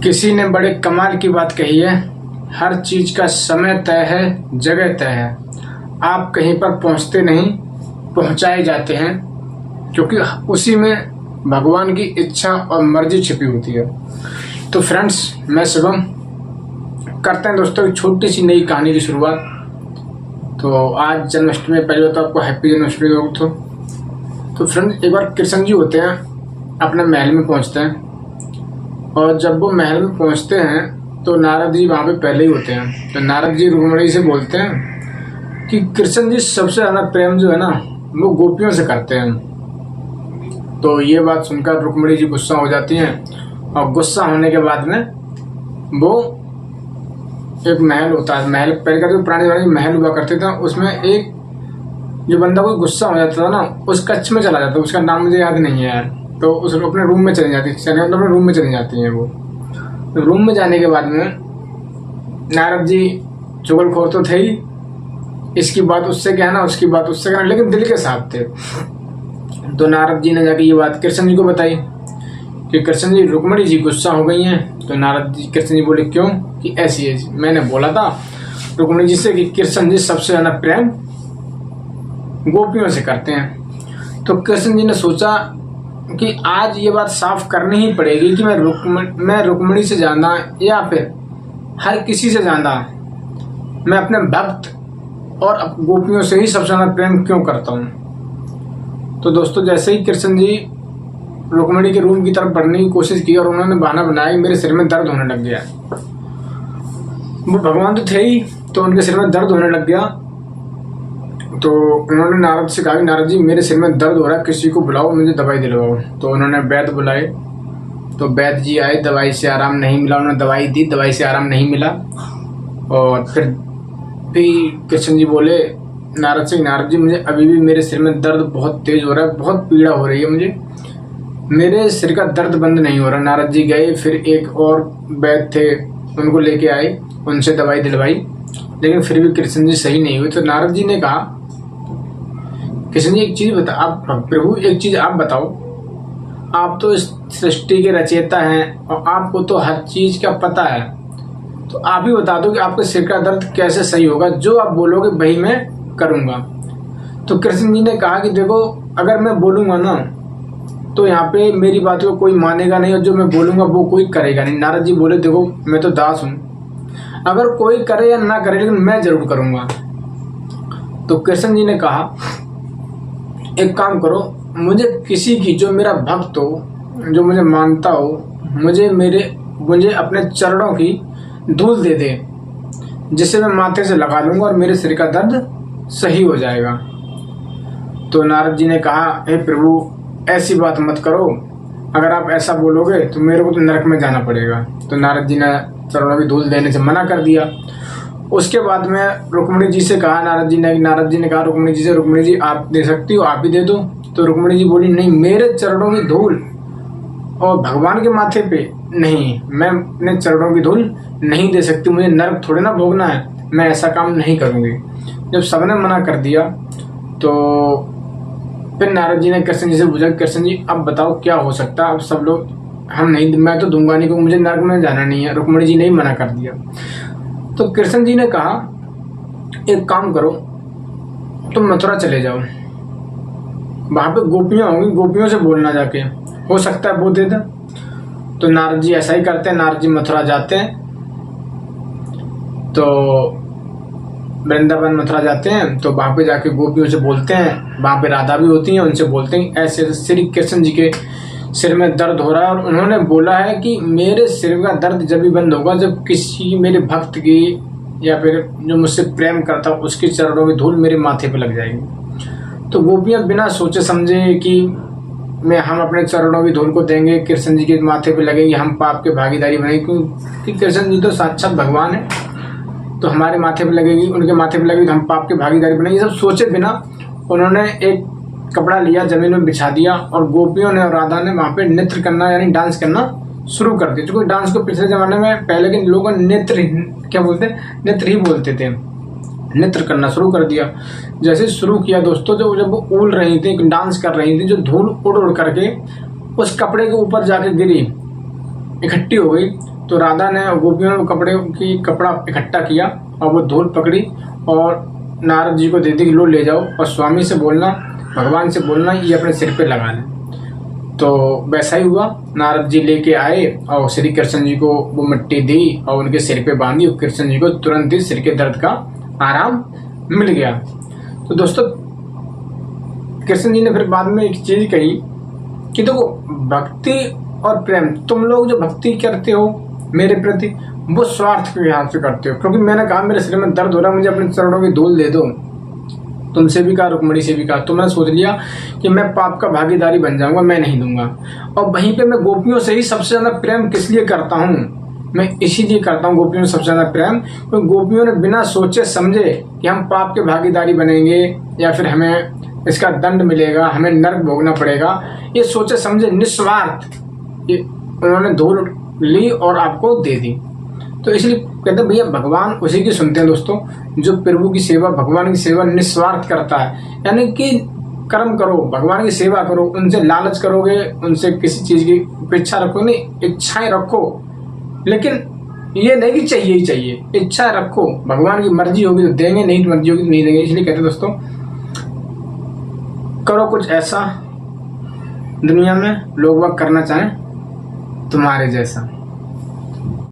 किसी ने बड़े कमाल की बात कही है, हर चीज का समय तय है, जगह तय है। आप कहीं पर पहुंचते नहीं, पहुंचाए जाते हैं, क्योंकि उसी में भगवान की इच्छा और मर्जी छिपी होती है। तो फ्रेंड्स, मैं शुभम करते हैं दोस्तों एक छोटी सी नई कहानी की शुरुआत। तो आज जन्माष्टमी, पहले तो आपको हैप्पी जन्माष्टमी दोस्तों। तो फ्रेंड्स, एक बार कृष्ण जी होते हैं अपने महल में पहुंचते हैं, और जब वो महल में पहुंचते हैं तो नारद जी वहाँ पे पहले ही होते हैं। तो नारद जी रुक्मिणी से बोलते हैं कि कृष्ण जी सबसे ज़्यादा प्रेम जो है ना वो गोपियों से करते हैं। तो ये बात सुनकर रुक्मिणी जी गुस्सा हो जाती हैं, और गुस्सा होने के बाद में वो एक महल होता है, महल पहले का जो पुराने महल हुआ करते थे, उसमें एक जो बंदा कोई गुस्सा हो जाता था ना उस कक्ष में चला जाता, उसका नाम मुझे याद नहीं है यार। तो उस अपने रूम में चली जाती है, अपने रूम में चली जाती हैं वो। तो रूम में जाने के बाद में नारद जी चुगलखोर तो थे ही, इसकी बात उससे कहना, उसकी बात उससे कहना, लेकिन दिल के साथ थे। तो नारद जी ने जाके ये बात कृष्ण जी को बताई कि कृष्ण जी रुक्मिणी जी गुस्सा हो गई हैं। तो नारद जी कृष्ण जी बोले क्यों, कि ऐसी है, मैंने बोला था रुक्मिणी जी से कि कृष्ण जी सबसे ज्यादा प्रेम गोपियों से करते हैं। तो कृष्ण जी ने सोचा कि आज ये बात साफ करनी ही पड़ेगी कि मैं रुक्मिणी से ज्यादा या फिर हर किसी से ज्यादा मैं अपने भक्त और गोपियों से ही सबसे ज्यादा प्रेम क्यों करता हूँ। तो दोस्तों, जैसे ही कृष्ण जी रुक्मिणी के रूम की तरफ बढ़ने की कोशिश की और उन्होंने बहाना बनाया मेरे सिर में दर्द होने लग गया। वो भगवान तो थे ही, तो उनके सिर में दर्द होने लग गया। तो उन्होंने नारद से कहा कि नारद जी मेरे सिर में दर्द हो रहा है, किसी को बुलाओ, मुझे दवाई दिलवाओ। तो उन्होंने वैद्य बुलाए। तो वैद्य जी आए, दवाई से आराम नहीं मिला, उन्होंने दवाई दी, दवाई से आराम नहीं मिला। और फिर भी कृष्ण जी बोले नारद से, नारद जी मुझे अभी भी मेरे सिर में दर्द बहुत तेज हो रहा है, बहुत पीड़ा हो रही है मुझे, मेरे सिर का दर्द बंद नहीं हो रहा। नारद जी गए, फिर एक और वैद्य थे उनको लेके आए, उनसे दवाई दिलवाई, लेकिन फिर भी कृष्ण जी सही नहीं हुए। तो नारद जी ने कहा कृष्ण जी एक चीज बता, आप प्रभु एक चीज आप बताओ, आप तो इस सृष्टि के रचयिता हैं और आपको तो हर चीज का पता है, तो आप ही बता दो कि आपके सिर का दर्द कैसे सही होगा, जो आप बोलोगे वही मैं करूंगा। तो कृष्ण जी ने कहा कि देखो, अगर मैं बोलूंगा ना तो यहाँ पे मेरी बात को कोई मानेगा नहीं, और जो मैं बोलूंगा वो कोई करेगा नहीं। नारद जी बोले देखो, मैं तो दास हूं, अगर कोई करे या ना करे लेकिन मैं जरूर करूंगा। तो कृष्ण जी ने कहा एक काम करो, मुझे किसी की जो मेरा भक्त हो, जो मुझे मानता हो, मुझे अपने चरणों की धूल दे दे, जिससे मैं माथे से लगा लूंगा और मेरे सिर का दर्द सही हो जाएगा। तो नारद जी ने कहा हे प्रभु, ऐसी बात मत करो, अगर आप ऐसा बोलोगे तो मेरे को तो नरक में जाना पड़ेगा। तो नारद जी ने चरणों की धूल देने से मना कर दिया। उसके बाद में रुक्मिणी जी से कहा, नारद जी ने कहा रुक्मिणी जी से, रुक्मिणी जी आप दे सकती हो, आप ही दे दो। तो रुक्मिणी जी बोली नहीं, मेरे चरणों की धूल और भगवान के माथे पे नहीं, मैं अपने चरणों की धूल नहीं दे सकती, मुझे नरक थोड़े ना भोगना है, मैं ऐसा काम नहीं करूंगी। जब सबने मना कर दिया तो फिर नारद जी ने कृष्ण जी से पूछा, कृष्ण जी अब बताओ क्या हो सकता है। अब सब लोग हम नहीं, मैं तो दूंगा नहीं, क्योंकि मुझे नरक में जाना नहीं है। रुक्मिणी जी ने ही मना कर दिया। तो कृष्ण जी ने कहा एक काम करो, तुम मथुरा चले जाओ, वहां पे गोपियां होंगी, गोपियों से बोलना जाके, हो सकता है वो दे दे। तो नारद जी ऐसा ही करते हैं, नारद जी मथुरा जाते हैं। तो वृंदावन मथुरा जाते हैं, तो वहां पे जाके गोपियों से बोलते हैं, वहां पे राधा भी होती हैं, उनसे बोलते हैं ऐसे श्री कृष्ण जी के सिर में दर्द हो रहा है, और उन्होंने बोला है कि मेरे सिर का दर्द जब भी बंद होगा जब किसी मेरे भक्त की या फिर जो मुझसे प्रेम करता उसके चरणों की धूल मेरे माथे पे लग जाएगी। तो गोपियां बिना सोचे समझे कि हम अपने चरणों की धूल को देंगे, कृष्ण जी के माथे पे लगेगी, हम पाप के भागीदारी बनेंगे, क्योंकि कृष्ण जी तो साक्षात भगवान है, तो हमारे माथे पे लगेगी, उनके माथे पे लगेगी, तो हम पाप के भागीदारी बनेंगे। सब सोचे बिना उन्होंने एक कपड़ा लिया, जमीन में बिछा दिया, और गोपियों ने और राधा ने वहां पे नृत्य करना यानी डांस करना शुरू कर दिया। क्योंकि डांस को पिछले जमाने में पहले के लोगों ने नृत्य ही बोलते थे, नृत्य करना शुरू कर दिया। जैसे शुरू किया दोस्तों, जब वो उड़ रही थी, डांस कर रही थी, जो धूल उड़ उड़ करके उस कपड़े के ऊपर जाके गिरी, इकट्ठी हो गई, तो राधा ने गोपियों ने कपड़े की कपड़ा इकट्ठा किया और वो धूल पकड़ी और नारद जी को दे दी कि लो ले जाओ और स्वामी से बोलना, भगवान से बोलना ये अपने सिर पे लगा लें। तो वैसा ही हुआ, नारद जी लेके आए और श्री कृष्ण जी को वो मिट्टी दी और उनके सिर पे बांधी और कृष्ण जी को तुरंत ही सिर के दर्द का आराम मिल गया। तो दोस्तों कृष्ण जी ने फिर बाद में एक चीज कही कि देखो भक्ति और प्रेम, तुम लोग जो भक्ति करते हो मेरे प्रति वो स्वार्थ के हिसाब से करते हो, क्योंकि मैंने कहा मेरे शरीर में दर्द हो रहा है, मुझे अपने चरणों की धूल दे दो। तुमसे भी कहा, रुक्मणी से भी कहा, तो मैंने सोच लिया कि मैं पाप का भागीदारी बन जाऊंगा, मैं नहीं दूंगा। और वहीं पे मैं गोपियों से ही सबसे ज्यादा प्रेम किस लिए करता हूँ, मैं इसीलिए करता हूँ गोपियों से सबसे ज्यादा प्रेम, क्योंकि गोपियों ने बिना सोचे समझे कि हम पाप के भागीदारी बनेंगे या फिर हमें इसका दंड मिलेगा, हमें नरक भोगना पड़ेगा, ये सोचे समझे निस्वार्थ उन्होंने धूल ली और आपको दे दी। तो इसलिए कहते हैं भैया भगवान उसी की सुनते हैं दोस्तों जो प्रभु की सेवा, भगवान की सेवा निस्वार्थ करता है। यानी कि कर्म करो, भगवान की सेवा करो, उनसे लालच करोगे, उनसे किसी चीज की अपेक्षा रखो नहीं, इच्छाएं रखो, लेकिन ये नहीं कि चाहिए ही चाहिए, इच्छा रखो, भगवान की मर्जी होगी तो देंगे, नहीं तो मर्जी होगी तो नहीं देंगे। इसलिए कहते हैं दोस्तों करो कुछ ऐसा दुनिया में लोग वह करना चाहें तुम्हारे जैसा।